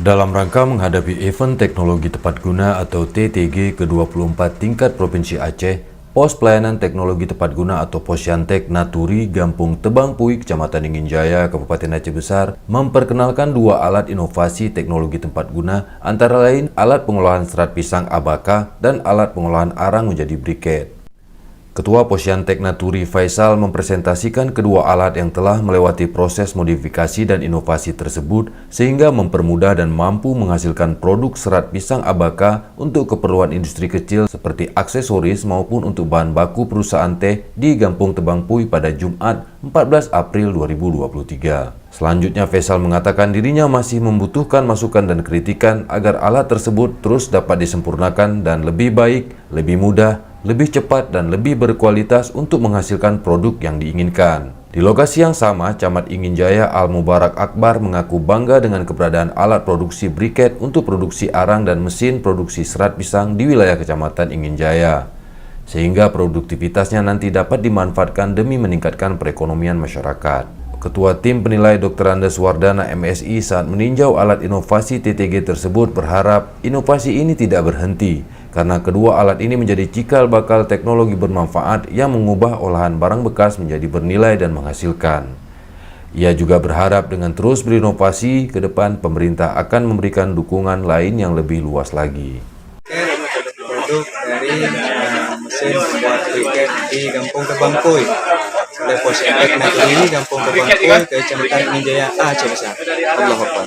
Dalam rangka menghadapi event Teknologi Tepat Guna atau TTG ke-24 tingkat Provinsi Aceh, Pos Pelayanan Teknologi Tepat Guna atau Posyantek Naturi Gampung Tebang Pui, Kecamatan Ingin Jaya, Kabupaten Aceh Besar, memperkenalkan dua alat inovasi teknologi tempat guna, antara lain alat pengolahan serat pisang Abaka dan alat pengolahan arang menjadi briket. Ketua Posyantek Naturi Faisal mempresentasikan kedua alat yang telah melewati proses modifikasi dan inovasi tersebut sehingga mempermudah dan mampu menghasilkan produk serat pisang Abaka untuk keperluan industri kecil seperti aksesoris maupun untuk bahan baku perusahaan teh di Gampung Tebang Pui pada Jumat 14 April 2023. Selanjutnya Faisal mengatakan dirinya masih membutuhkan masukan dan kritikan agar alat tersebut terus dapat disempurnakan dan lebih baik, lebih mudah, lebih cepat dan lebih berkualitas untuk menghasilkan produk yang diinginkan. Di lokasi yang sama, Camat Ingin Jaya Al-Mubarak Akbar mengaku bangga dengan keberadaan alat produksi briket untuk produksi arang dan mesin produksi serat pisang di wilayah Kecamatan Ingin Jaya, sehingga produktivitasnya nanti dapat dimanfaatkan demi meningkatkan perekonomian masyarakat. Ketua Tim Penilai Dr. Andes Wardana MSI saat meninjau alat inovasi TTG tersebut berharap inovasi ini tidak berhenti, karena kedua alat ini menjadi cikal bakal teknologi bermanfaat yang mengubah olahan barang bekas menjadi bernilai dan menghasilkan. Ia juga berharap dengan terus berinovasi, ke depan pemerintah akan memberikan dukungan lain yang lebih luas lagi. Produk dari mesin buat briket di Gampung Tebang Pui oleh Posyantek Naturi ini Gampung Tebang Pui, Kecamatan Ingin Jaya, Aceh Besar. Allahu Akbar.